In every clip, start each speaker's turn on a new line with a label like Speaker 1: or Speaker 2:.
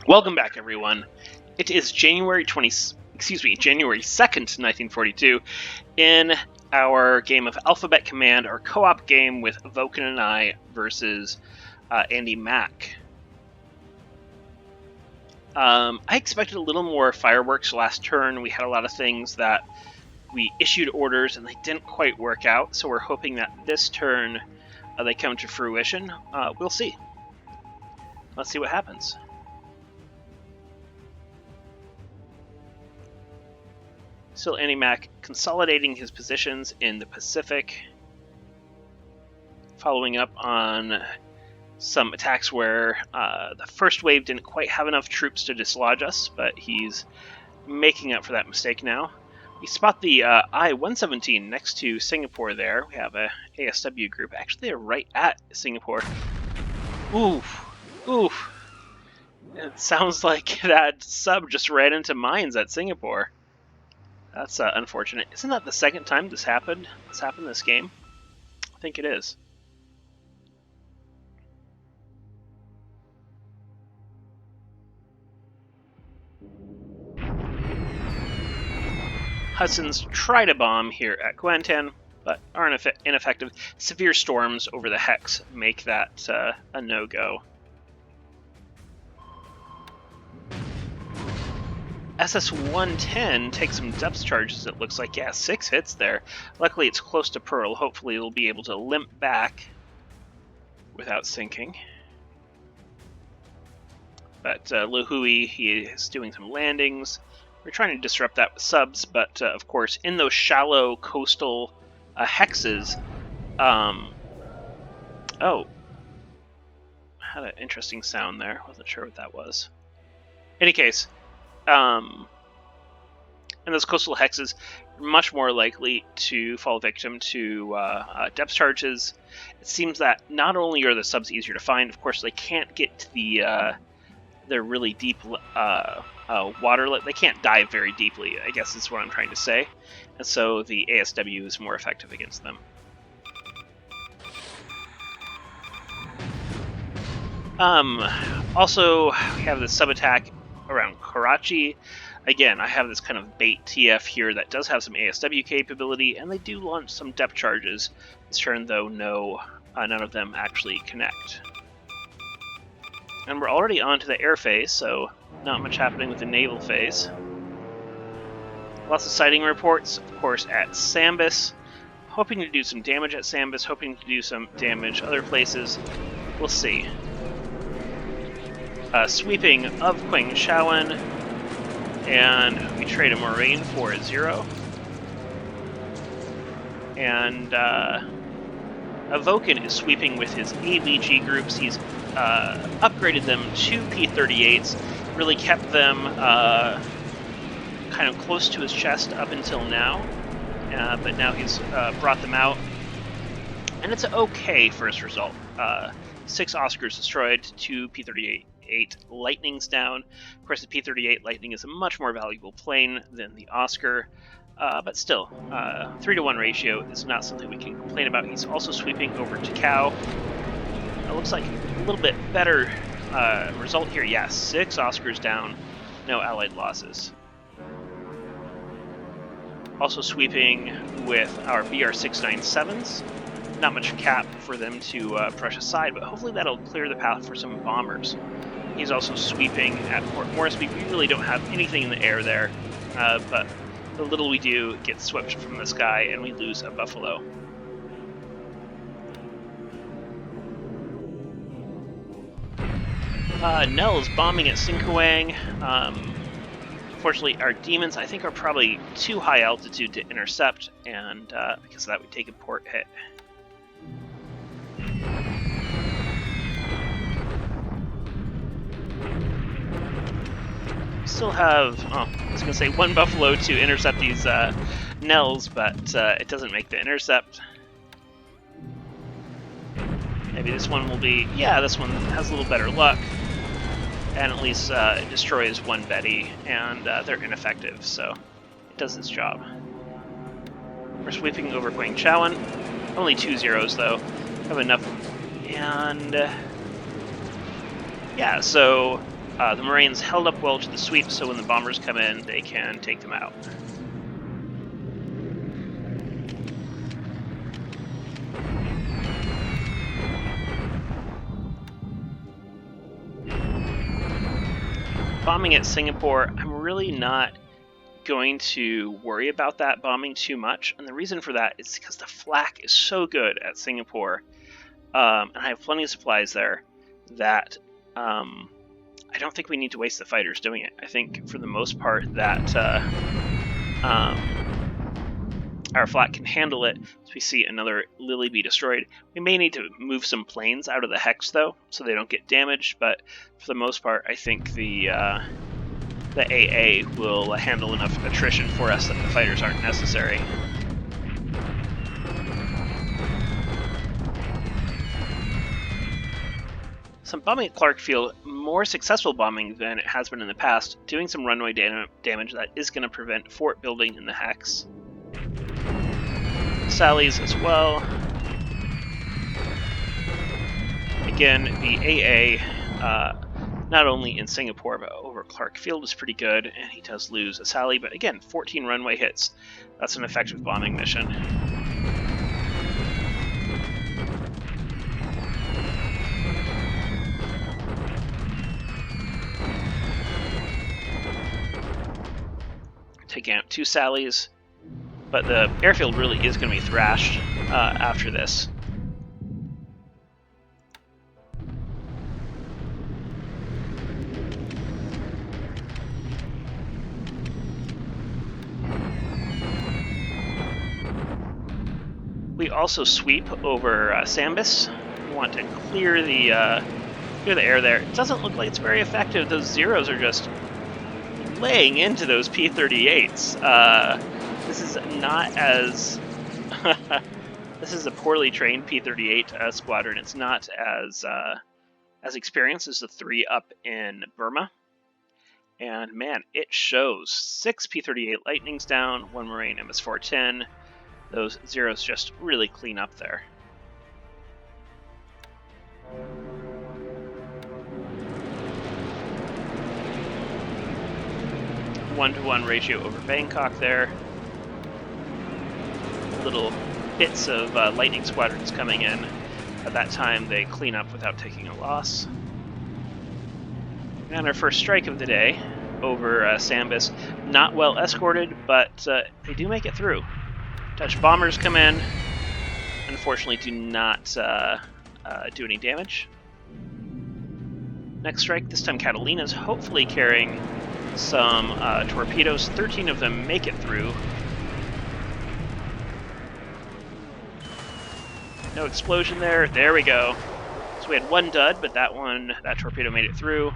Speaker 1: Welcome back, everyone. It is January 2nd, 1942, in our game of Alphabet Command, our co-op game with Evoken and I versus AndyMac. I expected a little more fireworks last turn. We had a lot of things that we issued orders and they didn't quite work out, so we're hoping that this turn they come to fruition. We'll see. Let's see what happens. Still AndyMac consolidating his positions in the Pacific, following up on some attacks where the first wave didn't quite have enough troops to dislodge us, but he's making up for that mistake now. We spot the I-117 next to Singapore there. We have a ASW group. Actually, they're right at Singapore. Oof. Oof. It sounds like that sub just ran into mines at Singapore. That's unfortunate. Isn't that the second time this happened? This happened this game? I think it is. Hudson's try to bomb here at Guantan, but are ineffective. Severe storms over the Hex make that a no-go. SS-110 takes some depth charges, it looks like. Yeah, 6 hits there. Luckily, it's close to Pearl. Hopefully, it'll be able to limp back without sinking. But Luhui, he is doing some landings. We're trying to disrupt that with subs, but of course, in those shallow coastal hexes... Oh. Had an interesting sound there. Wasn't sure what that was. In any case... and those coastal hexes are much more likely to fall victim to depth charges. It seems that not only are the subs easier to find, of course, they can't get to the really deep water. They can't dive very deeply, I guess is what I'm trying to say. And so the ASW is more effective against them. Also, we have the sub-attack around Karachi. Again, I have this kind of bait TF here that does have some ASW capability, and they do launch some depth charges. This turn, though, none of them actually connect. And we're already on to the air phase, so not much happening with the naval phase. Lots of sighting reports, of course, at Sambis. Hoping to do some damage at Sambis, hoping to do some damage other places. We'll see. Sweeping of Qingshawen, and we trade a Moraine for a 0. And Evoken is sweeping with his AVG groups. He's upgraded them to P-38s, really kept them kind of close to his chest up until now, but now he's brought them out, and it's an okay first result. 6 Oscars destroyed, 2 P-38 Lightnings down. Of course, the P-38 Lightning is a much more valuable plane than the Oscar, but still, 3-to-1 ratio is not something we can complain about. He's also sweeping over to Cow. It looks like a little bit better result here. Yeah, 6 Oscars down, no Allied losses. Also sweeping with our BR-697s. Not much cap for them to brush aside, but hopefully that'll clear the path for some bombers. He's also sweeping at Port Moresby. We really don't have anything in the air there, but the little we do gets swept from the sky, and we lose a Buffalo. Nell's bombing at Sinkuang. Unfortunately, our demons, I think, are probably too high altitude to intercept, and because of that, we take a port hit. Still have, I was going to say 1 Buffalo to intercept these Nells, but it doesn't make the intercept. Maybe this one will be, yeah, this one has a little better luck. And at least it destroys 1 Betty, and they're ineffective, so it does its job. We're sweeping over Qingshawen. Only 2 zeros, though. Have enough. And yeah, so The Marines held up well to the sweep, so when the bombers come in, they can take them out. Bombing at Singapore, I'm really not going to worry about that bombing too much, and the reason for that is because the flak is so good at Singapore, and I have plenty of supplies there that I don't think we need to waste the fighters doing it. I think for the most part that our flak can handle it. As we see another Lily be destroyed. We may need to move some planes out of the hex though, so they don't get damaged, but for the most part I think the AA will handle enough attrition for us that the fighters aren't necessary. Some bombing at Clarkfield, more successful bombing than it has been in the past, doing some runway damage that is going to prevent fort building in the hex. Sallies as well. Again, the AA, not only in Singapore, but over Clarkfield is pretty good, and he does lose a Sally, but again, 14 runway hits. That's an effective bombing mission. Taking out 2 Sallies, but the airfield really is going to be thrashed after this. We also sweep over Sambis. We want to clear the air there. It doesn't look like it's very effective. Those zeros are just laying into those P-38s. This is not as... this is a poorly trained P-38 squadron. It's not as experienced as the 3 up in Burma. And man, it shows. 6 P-38 Lightnings down, 1 Marine MS-410. Those zeros just really clean up there. One-to-one ratio over Bangkok there. Little bits of lightning squadrons coming in. At that time, they clean up without taking a loss. And our first strike of the day over Sambis. Not well escorted, but they do make it through. Dutch bombers come in. Unfortunately, do not do any damage. Next strike, this time Catalina's hopefully carrying some torpedoes. 13 of them make it through. No explosion there. There we go. So we had 1 dud, but that torpedo made it through.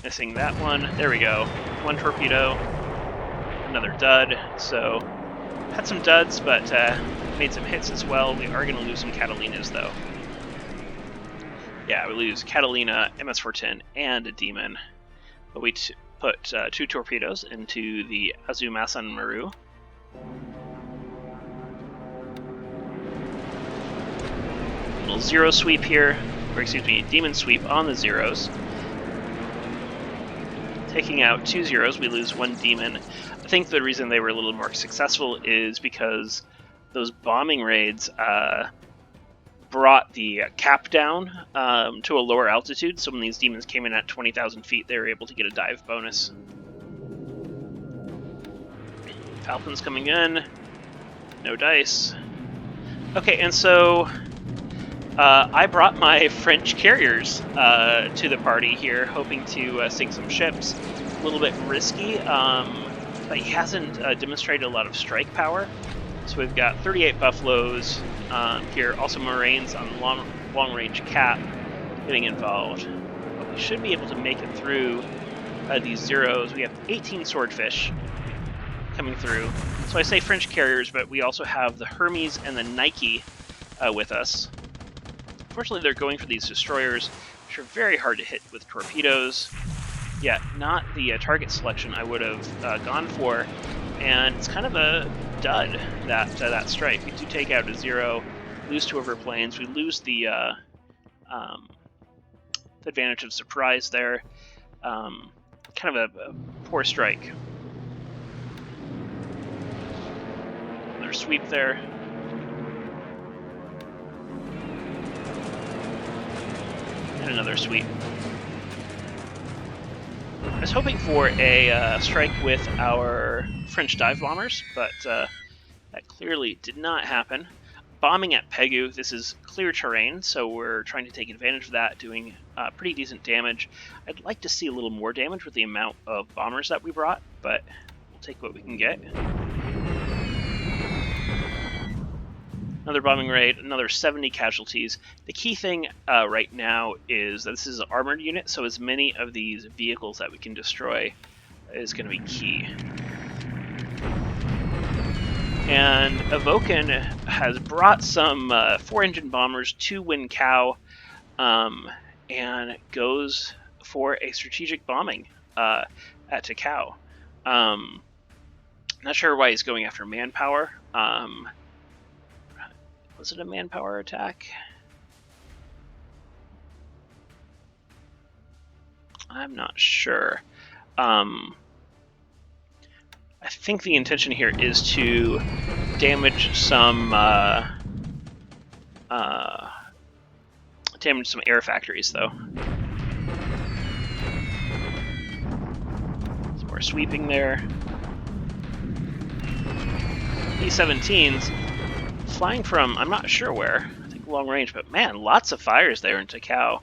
Speaker 1: Missing that one. There we go. 1 torpedo. Another dud. So had some duds, but made some hits as well. We are going to lose some Catalinas, though. Yeah, we lose Catalina, MS-410, and a Demon. But we put 2 torpedoes into the Azumasan Maru. Little zero sweep here, or excuse me, Demon sweep on the zeros. Taking out 2 zeros, we lose 1 Demon. I think the reason they were a little more successful is because those bombing raids brought the cap down to a lower altitude, so when these Demons came in at 20,000 feet, they were able to get a dive bonus. Falcon's coming in. No dice. Okay, and so I brought my French carriers to the party here, hoping to sink some ships. A little bit risky, but he hasn't demonstrated a lot of strike power. So we've got 38 Buffaloes here, also Marines on long-range cap getting involved. But we should be able to make it through these zeros. We have 18 Swordfish coming through. So I say French carriers, but we also have the Hermes and the Nike with us. Unfortunately, they're going for these destroyers, which are very hard to hit with torpedoes. Yeah, not the target selection I would have gone for, and it's kind of a dud, that strike. We do take out a 0, lose 2 of our planes, we lose the the advantage of surprise there. Kind of a poor strike. Another sweep there. And another sweep. I was hoping for a strike with our French dive bombers, but that clearly did not happen. Bombing at Pegu, this is clear terrain, so we're trying to take advantage of that, doing pretty decent damage. I'd like to see a little more damage with the amount of bombers that we brought, but we'll take what we can get. Another bombing raid, another 70 casualties. The key thing right now is that this is an armored unit, so as many of these vehicles that we can destroy is going to be key. And Evoken has brought some 4-engine bombers to Win Cow and goes for a strategic bombing at Takao. Not sure why he's going after manpower. Was it a manpower attack? I'm not sure. I think the intention here is to damage some air factories, though. Some more sweeping there. E-17s flying from, I'm not sure where. I think long range, but man, lots of fires there in Takao.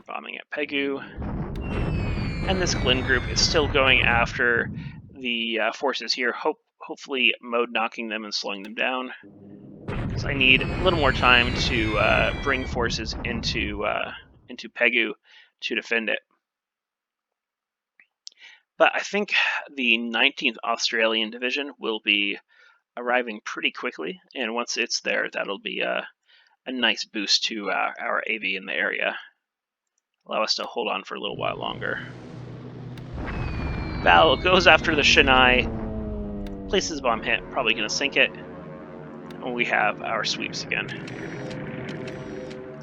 Speaker 1: Bombing at Pegu, and this Glen group is still going after the forces here, hopefully mode knocking them and slowing them down, because I need a little more time to bring forces into Pegu to defend it. But I think the 19th Australian Division will be arriving pretty quickly, and once it's there, that'll be a nice boost to our AV in the area. Allow us to hold on for a little while longer. Val goes after the Shanai, places a bomb hit, probably going to sink it, and we have our sweeps again.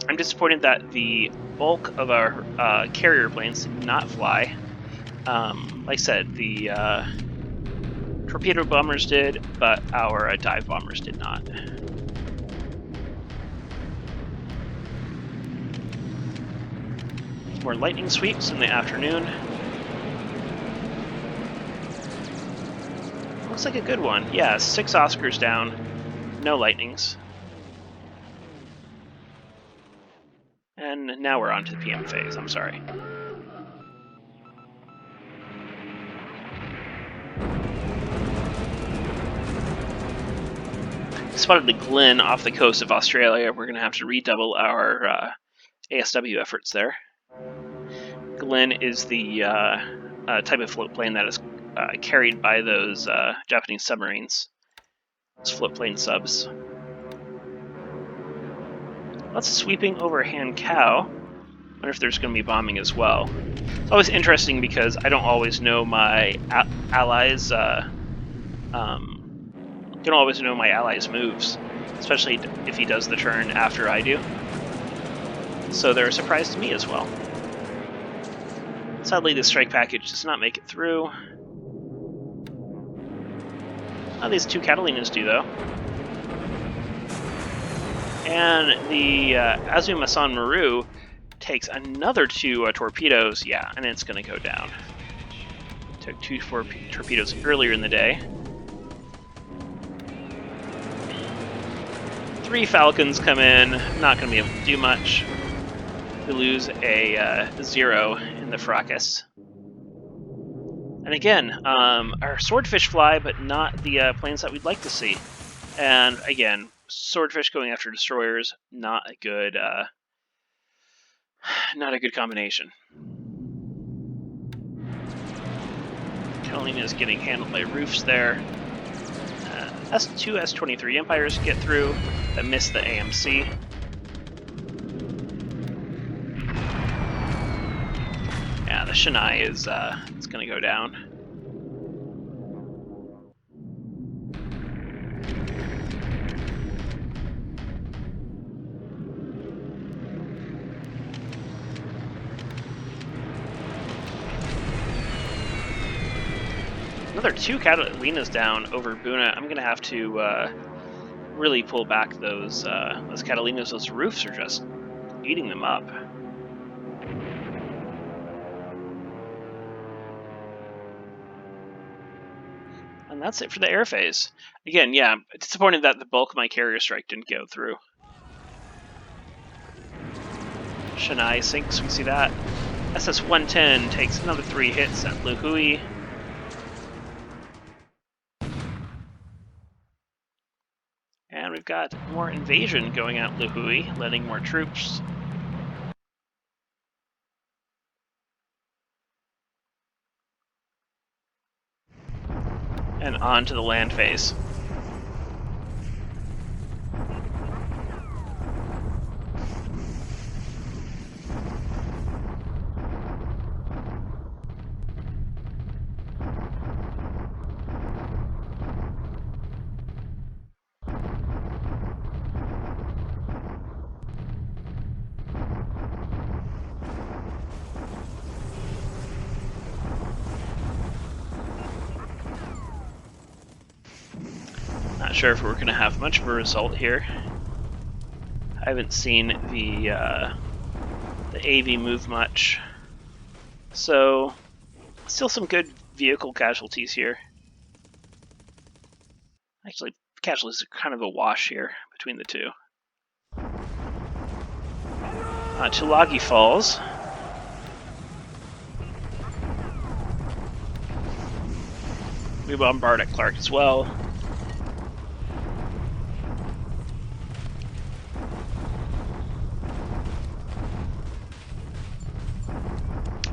Speaker 1: I'm disappointed that the bulk of our carrier planes did not fly. Like I said, the torpedo bombers did, but our dive bombers did not. More lightning sweeps in the afternoon. Looks like a good one. Yeah, 6 Oscars down, no lightnings. And now we're on to the PM phase, I'm sorry. Spotted the Glen off the coast of Australia. We're going to have to redouble our ASW efforts there. Glen is the type of float plane that is carried by those Japanese submarines. Those float plane subs. Lots of sweeping over Han Cow. Wonder if there's going to be bombing as well. It's always interesting because I don't always know my allies. Don't always know my allies' moves, especially if he does the turn after I do. So they're a surprise to me as well. Sadly, the strike package does not make it through. Oh, these 2 Catalinas do, though. And the Azuma-san Maru takes another 2 torpedoes. Yeah, and it's going to go down. Took 2 torpedoes earlier in the day. 3 Falcons come in, not going to be able to do much. We lose a 0 in the fracas. And again, our swordfish fly, but not the planes that we'd like to see. And again, swordfish going after destroyers, not a good combination. Catalina is getting handled by roofs there. S2, S23 Empires get through, that miss the AMC. Yeah, the Shanai is it's going to go down. Another 2 Catalinas down over Buna. I'm going to have to really pull back those Catalinas. Those roofs are just eating them up. And that's it for the air phase. Again, yeah, I'm disappointed that the bulk of my carrier strike didn't go through. Chennai sinks, we see that. SS-110 takes another 3 hits at Luhui. And we've got more invasion going at Luhui, letting more troops. And on to the land phase. Not sure if we're going to have much of a result here. I haven't seen the AV move much. So, still some good vehicle casualties here. Actually, casualties are kind of a wash here between the two. Tulagi falls. We bombard at Clark as well.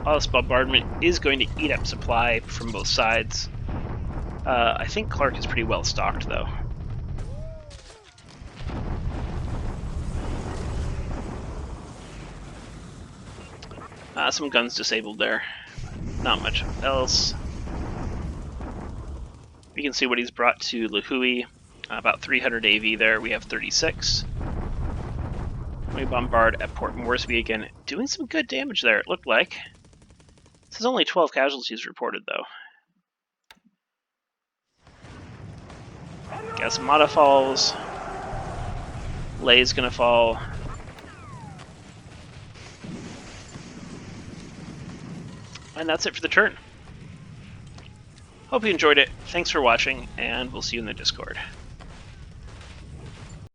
Speaker 1: All this bombardment is going to eat up supply from both sides. I think Clark is pretty well stocked, though. Some guns disabled there. Not much else. We can see what he's brought to Luhui. About 300 AV there. We have 36. We bombard at Port Moresby again. Doing some good damage there, it looked like. This is only 12 casualties reported, though. Gasamata falls. Lay's gonna fall. And that's it for the turn. Hope you enjoyed it. Thanks for watching, and we'll see you in the Discord.